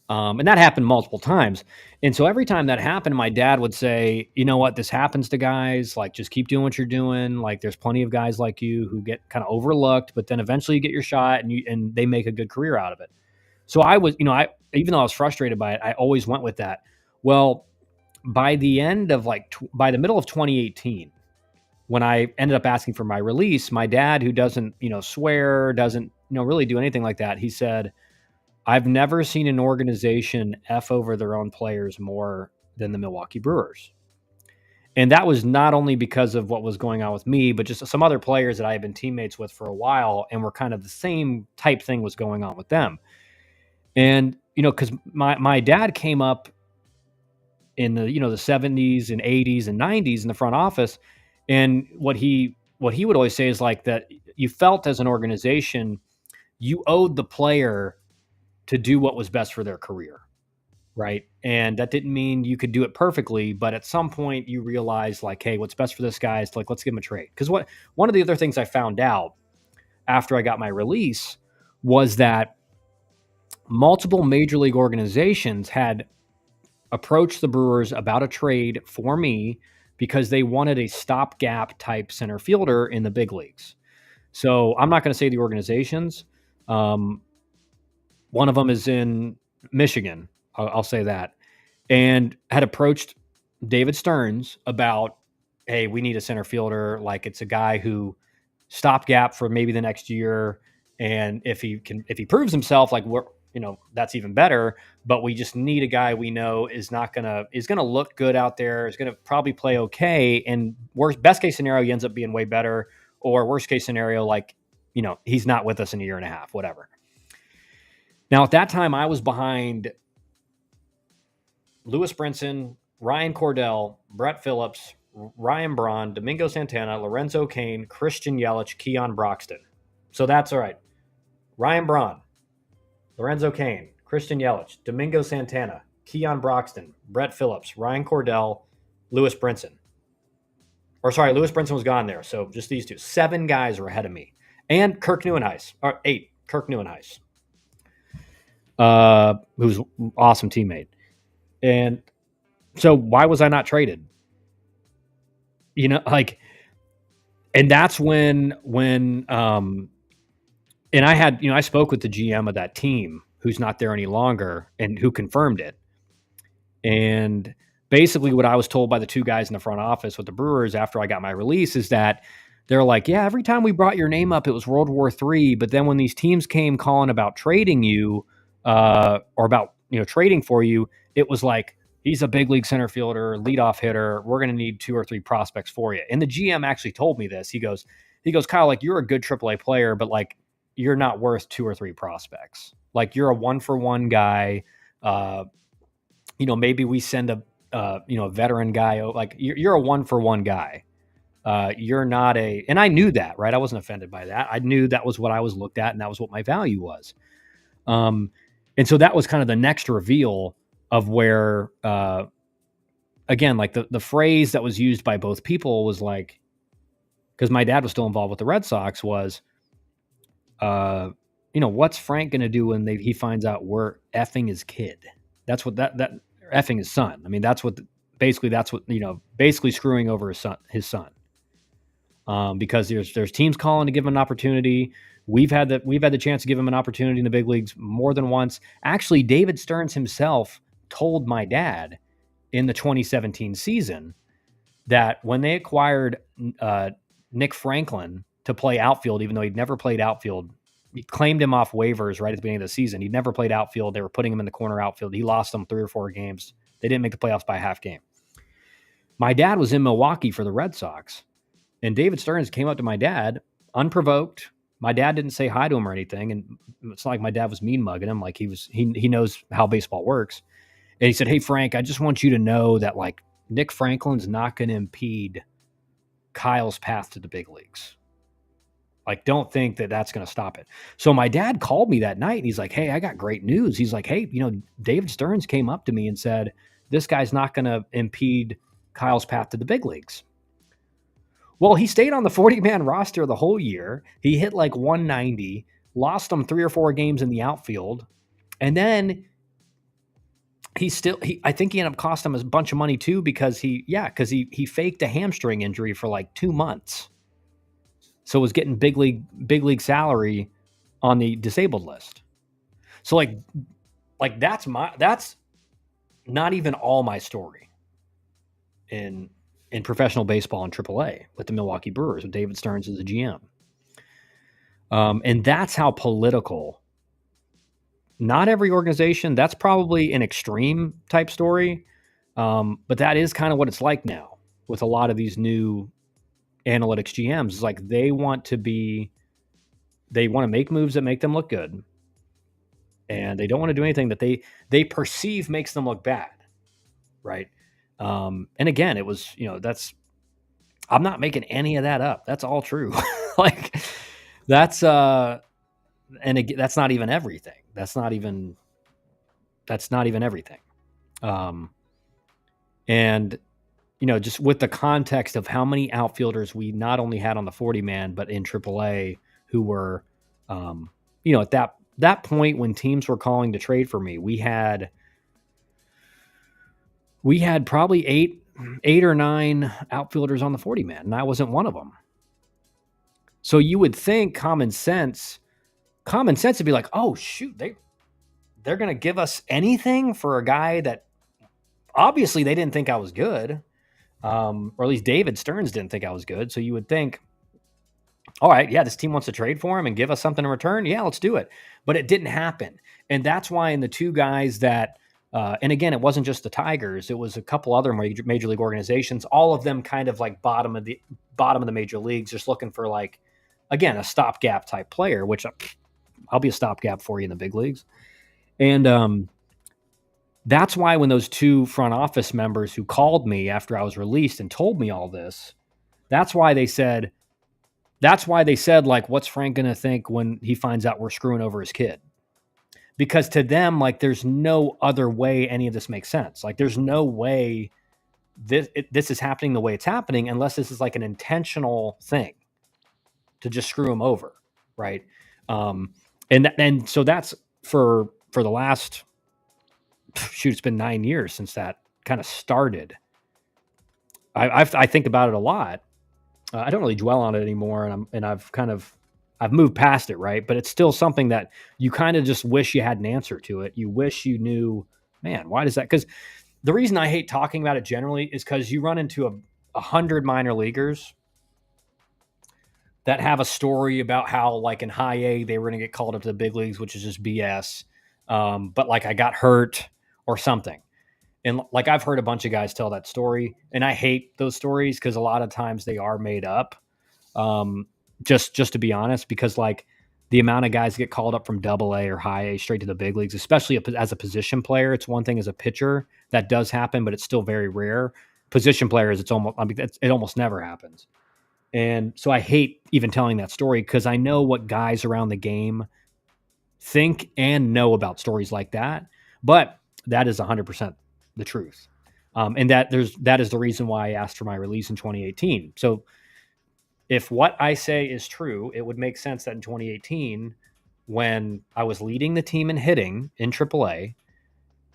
And that happened multiple times. And so every time that happened, my dad would say, you know what, this happens to guys, like just keep doing what you're doing. Like there's plenty of guys like you who get kind of overlooked, but then eventually you get your shot and they make a good career out of it. So I was, even though I was frustrated by it, I always went with that. Well, by the end of by the middle of 2018, when I ended up asking for my release, my dad, who doesn't, swear, doesn't, really do anything like that, he said, I've never seen an organization F over their own players more than the Milwaukee Brewers. And that was not only because of what was going on with me, but just some other players that I had been teammates with for a while and were kind of the same type thing was going on with them. And, because my dad came up in the, the 70s and 80s and 90s in the front office. And what he would always say is like that you felt as an organization, you owed the player to do what was best for their career. Right. And that didn't mean you could do it perfectly, but at some point you realize like, hey, what's best for this guy is like, let's give him a trade. Because one of the other things I found out after I got my release was that multiple major league organizations had approached the Brewers about a trade for me because they wanted a stopgap type center fielder in the big leagues. So I'm not going to say the organizations. One of them is in Michigan. I'll say that. And had approached David Stearns about, hey, we need a center fielder. Like it's a guy who stopgap for maybe the next year. And if he proves himself, like that's even better. But we just need a guy we know is gonna look good out there, is gonna probably play okay. And best case scenario, he ends up being way better. Or worst case scenario, like, he's not with us in a year and a half, whatever. Now at that time I was behind Lewis Brinson, Ryan Cordell, Brett Phillips, Ryan Braun, Domingo Santana, Lorenzo Cain, Christian Yelich, Keon Broxton. So that's all right. Ryan Braun, Lorenzo Cain, Christian Yelich, Domingo Santana, Keon Broxton, Brett Phillips, Ryan Cordell, Lewis Brinson. Or sorry, Lewis Brinson was gone there. So just these two. 7 guys are ahead of me. And Kirk Neuenhuis. Or 8. Kirk Neuenhuis. Who's an awesome teammate. And so why was I not traded? And that's when and I had, I spoke with the GM of that team who's not there any longer and who confirmed it. And basically what I was told by the 2 guys in the front office with the Brewers after I got my release is that they're like, yeah, every time we brought your name up, it was World War III. But then when these teams came calling about trading you or about, trading for you, it was like, he's a big league center fielder, leadoff hitter. We're going to need 2 or 3 prospects for you. And the GM actually told me this. He goes, Kyle, like you're a good AAA player, but like you're not worth 2 or 3 prospects. Like you're a 1-for-1 guy. Maybe we send a veteran guy. Like you're a 1-for-1 guy. You're not and I knew that, right? I wasn't offended by that. I knew that was what I was looked at and that was what my value was. And so that was kind of the next reveal of where, again, like the phrase that was used by both people was like, because my dad was still involved with the Red Sox was, what's Frank going to do when he finds out we're effing his kid? That's what that effing his son. I mean, that's what basically screwing over his son. Because there's teams calling to give him an opportunity. We've had the chance to give him an opportunity in the big leagues more than once. Actually, David Stearns himself told my dad in the 2017 season that when they acquired Nick Franklin to play outfield, even though he'd never played outfield, he claimed him off waivers right at the beginning of the season. He'd never played outfield. They were putting him in the corner outfield. He lost them 3 or 4 games. They didn't make the playoffs by a half game. My dad was in Milwaukee for the Red Sox, and David Stearns came up to my dad unprovoked. My dad didn't say hi to him or anything, and it's not like my dad was mean mugging him. Like he knows how baseball works. And he said, "Hey Frank, I just want you to know that like Nick Franklin's not going to impede Kyle's path to the big leagues. Like, don't think that that's going to stop it." So my dad called me that night and he's like, "Hey, I got great news." He's like, "Hey, David Stearns came up to me and said, this guy's not going to impede Kyle's path to the big leagues." Well, he stayed on the 40-man roster the whole year. He hit like 190, lost them 3 or 4 games in the outfield. And then I think he ended up costing him a bunch of money too, because he faked a hamstring injury for like 2 months. So was getting big league salary on the disabled list. So that's not even all my story in professional baseball and AAA with the Milwaukee Brewers with David Stearns as the GM. And that's how political. Not every organization. That's probably an extreme type story, but that is kind of what it's like now with a lot of these new analytics GMs. It's like they want to make moves that make them look good, and they don't want to do anything that they perceive makes them look bad, right? And again, it was I'm not making any of that up. That's all true. Like that's and again, that's not even everything. That's not even everything. And just with the context of how many outfielders we not only had on the 40 man, but in AAA who were, at that point when teams were calling to trade for me, we had probably eight or nine outfielders on the 40 man, and I wasn't one of them. So you would think common sense would be like, oh shoot, they're going to give us anything for a guy that obviously they didn't think I was good. Or at least David Stearns didn't think I was good. So you would think, all right, yeah, this team wants to trade for him and give us something in return. Yeah, let's do it. But it didn't happen. And that's why in the two guys that, and again, it wasn't just the Tigers, it was a couple other major league organizations, all of them kind of like bottom of the major leagues, just looking for like, again, a stopgap type player, which I'll be a stopgap for you in the big leagues. And, that's why when those two front office members who called me after I was released and told me all this, that's why they said, like, what's Frank going to think when he finds out we're screwing over his kid? Because to them, like, there's no other way any of this makes sense. Like, there's no way this is happening the way it's happening unless this is like an intentional thing to just screw him over, right? And so that's for the last, it's been 9 years since that kind of started. I think about it a lot. I don't really dwell on it anymore, and I've moved past it, right? But it's still something that you kind of just wish you had an answer to it. You wish you knew, man, why does that? Because the reason I hate talking about it generally is because you run into 100 minor leaguers that have a story about how, like, in high A, they were going to get called up to the big leagues, which is just BS. But like I got hurt or something. And like I've heard a bunch of guys tell that story, and I hate those stories because a lot of times they are made up. Just to be honest, because like the amount of guys get called up from Double-A or High A straight to the big leagues, especially as a position player, it's one thing as a pitcher that does happen, but it's still very rare. Position players, it almost never happens. And so I hate even telling that story because I know what guys around the game think and know about stories like that. But that is 100% the truth. And that is the reason why I asked for my release in 2018. So if what I say is true, it would make sense that in 2018, when I was leading the team in hitting in AAA,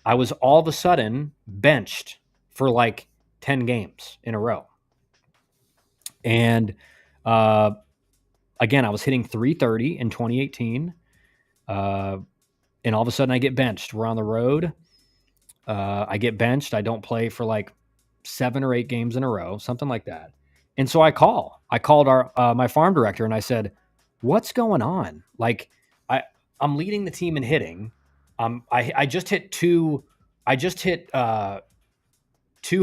I was all of a sudden benched for like 10 games in a row. And again, I was hitting 330 in 2018. And all of a sudden I get benched. We're on the road. I get benched. I don't play for like 7 or 8 games in a row, something like that. And so I called my farm director and I said, what's going on? Like I'm leading the team in hitting. I just hit 2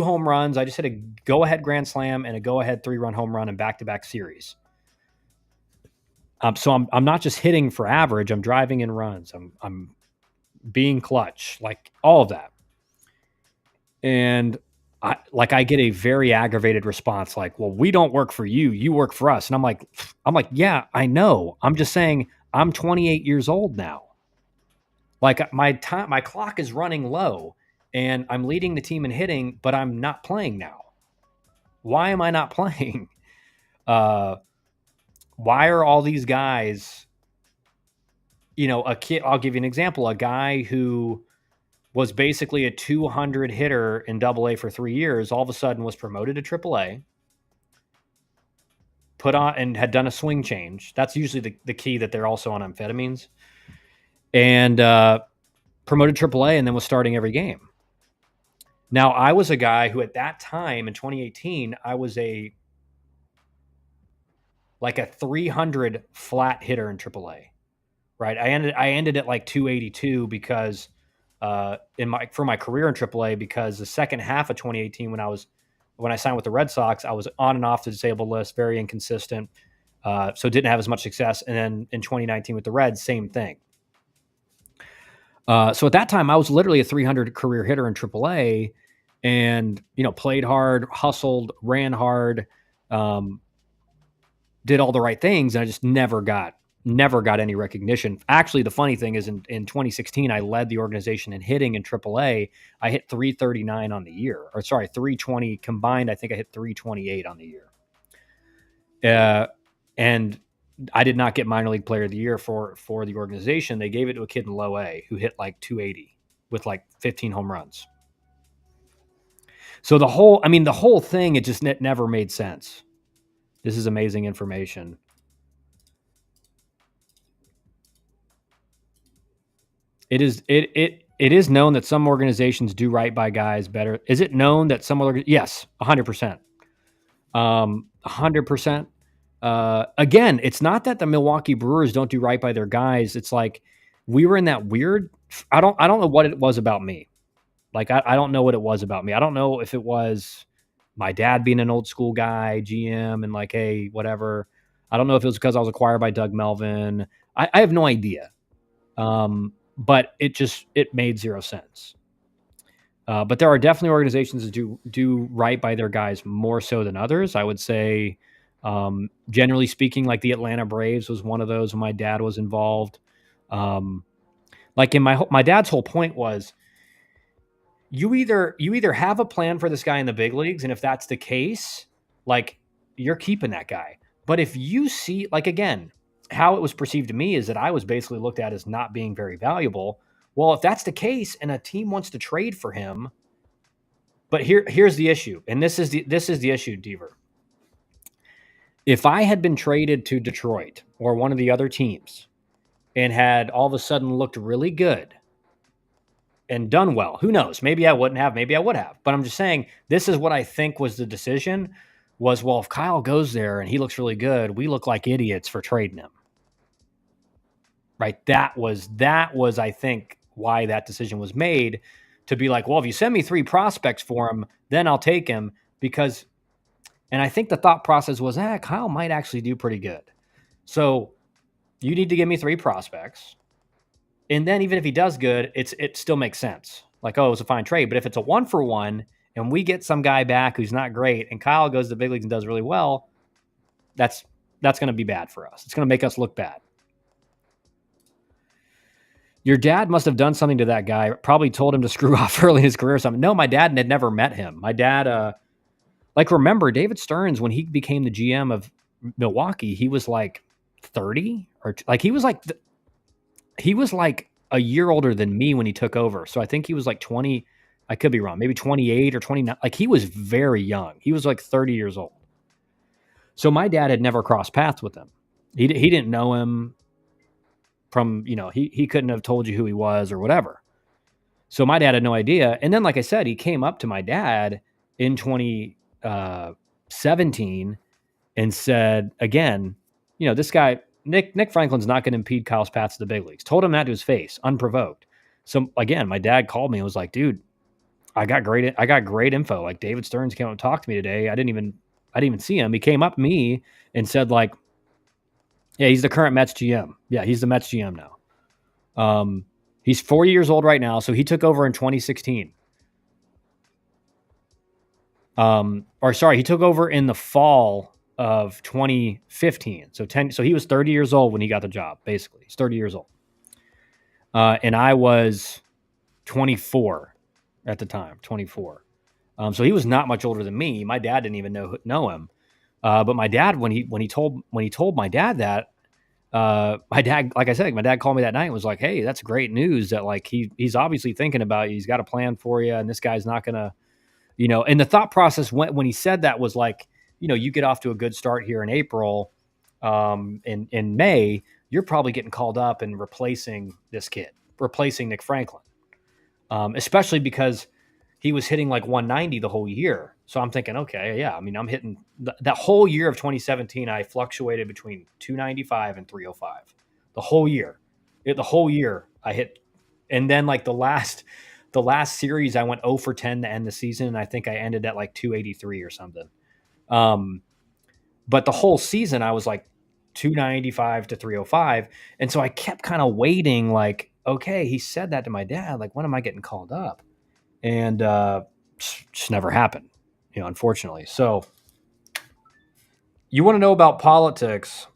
home runs. I just hit a go-ahead grand slam and a go-ahead 3-run home run in back-to-back series. So I'm not just hitting for average. I'm driving in runs. I'm being clutch, like all of that. And I get a very aggravated response, like, well, we don't work for you. You work for us. And I'm like, yeah, I know. I'm just saying I'm 28 years old now. Like my clock is running low and I'm leading the team in hitting, but I'm not playing now. Why am I not playing? Why are all these guys, a kid, I'll give you an example, a guy who was basically a 200 hitter in Double-A for 3 years, all of a sudden was promoted to Triple-A, put on and had done a swing change. That's usually the key, that they're also on amphetamines. and promoted AAA, and then was starting every game. Now, I was a guy who at that time in 2018, I was a 300 flat hitter in AAA. Right, I ended at like 282 because for my career in AAA, because the second half of 2018 when I signed with the Red Sox, I was on and off the disabled list, very inconsistent, so didn't have as much success. And then in 2019 with the Reds, same thing. So at that time, I was literally a 300 career hitter in AAA, and played hard, hustled, ran hard, did all the right things, and I just never got any recognition. Actually, the funny thing is in 2016, I led the organization in hitting in AAA. I hit 339 on the year, or sorry, 320 combined. I think I hit 328 on the year. And I did not get minor league player of the year for the organization. They gave it to a kid in low A who hit like 280 with like 15 home runs. So the whole thing, it just never made sense. This is amazing information. It is known that some organizations do right by guys better. Is it known that some other? Yes, 100%. 100%. Again, it's not that the Milwaukee Brewers don't do right by their guys. It's like we were in that weird. I don't know what it was about me. Like I don't know what it was about me. I don't know if it was my dad being an old school guy, GM, and like, hey, whatever. I don't know if it was because I was acquired by Doug Melvin. I have no idea. But it made zero sense. But there are definitely organizations that do right by their guys more so than others. I would say, generally speaking, like the Atlanta Braves was one of those when my dad was involved. Like in my dad's whole point was, you either have a plan for this guy in the big leagues, and if that's the case, like you're keeping that guy. But if you see, like, again, how it was perceived to me is that I was basically looked at as not being very valuable. Well, if that's the case and a team wants to trade for him, but here's the issue, and this is the issue, Deaver. If I had been traded to Detroit or one of the other teams and had all of a sudden looked really good and done well, who knows? Maybe I wouldn't have, maybe I would have. But I'm just saying, this is what I think was the decision was, well, if Kyle goes there and he looks really good, we look like idiots for trading him. Right? That was, I think, why that decision was made, to be like, well, if you send me 3 prospects for him, then I'll take him, because, and I think the thought process was, Kyle might actually do pretty good. So you need to give me 3 prospects. And then even if he does good, it still makes sense. Like, oh, it was a fine trade. But if it's a 1-for-1 and we get some guy back who's not great and Kyle goes to the big leagues and does really well, that's going to be bad for us. It's going to make us look bad. Your dad must have done something to that guy, probably told him to screw off early in his career or something. No, my dad had never met him. My dad, remember David Stearns, when he became the GM of Milwaukee, he was like 30, or like he was like a year older than me when he took over. So I think he was like 20. I could be wrong. Maybe 28 or 29. Like, he was very young. He was like 30 years old. So my dad had never crossed paths with him. He didn't know him from, he couldn't have told you who he was or whatever. So my dad had no idea. And then, like I said, he came up to my dad in 2017 and said, again, this guy, Nick Franklin's not going to impede Kyle's path to the big leagues. Told him that to his face, unprovoked. So again, my dad called me and was like, dude, I got great info. Like, David Stearns came up and talked to me today. I didn't even see him. He came up to me and said, like, yeah, he's the current Mets GM. Yeah, he's the Mets GM now. He's 40 years old right now, so he took over in 2016. He took over in the fall of 2015. So he was 30 years old when he got the job, basically. He's 30 years old. And I was 24 at the time, 24. So he was not much older than me. My dad didn't even know him. But my dad, when he told my dad that, my dad, like I said, my dad called me that night and was like, hey, that's great news that, like, he's obviously thinking about you. He's got a plan for you. And this guy's not going to, and the thought process when he said that was like, you get off to a good start here in April, in May, you're probably getting called up and replacing this kid, replacing Nick Franklin, especially because he was hitting like 190 the whole year. So I'm thinking, okay, yeah, I mean, I'm hitting that whole year of 2017. I fluctuated between 295 and 305 the whole year. The whole year I hit, and then like the last series I went 0 for 10 to end the season, and I think I ended at like 283 or something. But the whole season I was like 295 to 305, and so I kept kind of waiting, like, okay, he said that to my dad, like, when am I getting called up? And just never happened, unfortunately. So you want to know about politics?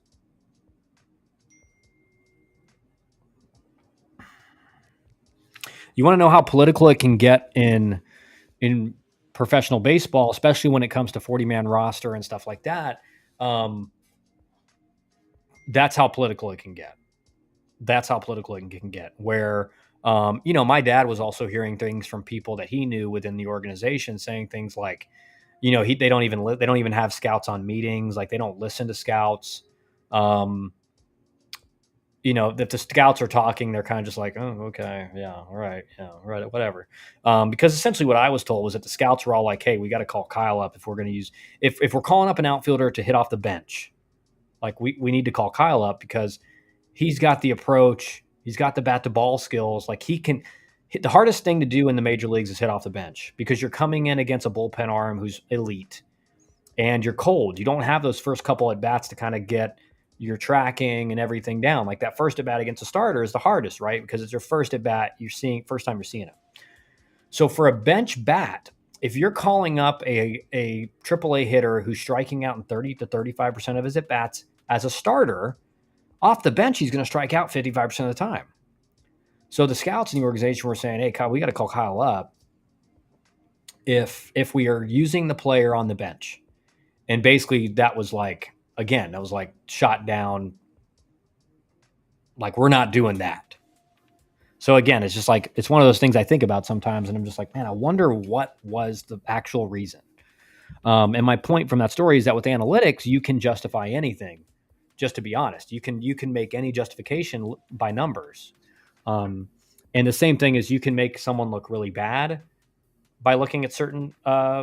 You want to know how political it can get in professional baseball, especially when it comes to 40-man roster and stuff like that. That's how political it can get. That's how political it can get. Where my dad was also hearing things from people that he knew within the organization, saying things like, they don't even have scouts on meetings. Like, they don't listen to scouts. If the scouts are talking, they're kind of just like, oh, okay, yeah, all right, yeah, all right, whatever. Because essentially what I was told was that the scouts were all like, hey, we got to call Kyle up if we're going to use, if we're calling up an outfielder to hit off the bench, like we need to call Kyle up because he's got the approach, he's got the bat to ball skills. Like, he can hit. The hardest thing to do in the major leagues is hit off the bench because you're coming in against a bullpen arm who's elite and you're cold. You don't have those first couple at bats to kind of get your tracking and everything down. Like, that first at bat against a starter is the hardest, right? Because it's your first at bat, first time you're seeing it. So for a bench bat, if you're calling up a AAA hitter who's striking out in 30 to 35% of his at bats as a starter, off the bench, he's going to strike out 55% of the time. So the scouts in the organization were saying, hey, Kyle, we got to call Kyle up if we are using the player on the bench. And basically that was like, again, that was like shot down. Like, we're not doing that. So again, it's just like, it's one of those things I think about sometimes, and I'm just like, man, I wonder what was the actual reason. And my point from that story is that with analytics, you can justify anything. Just to be honest, you can make any justification by numbers. And the same thing is, you can make someone look really bad by looking at certain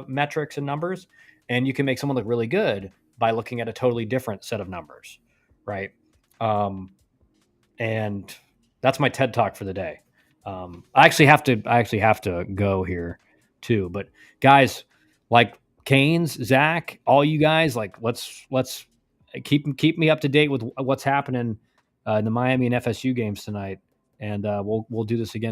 metrics and numbers, and you can make someone look really good by looking at a totally different set of numbers, right? And that's my TED Talk for the day. I actually have to go here too. But guys, like Canes, Zach, all you guys, like, let's keep me up to date with what's happening in the Miami and FSU games tonight, and we'll do this again.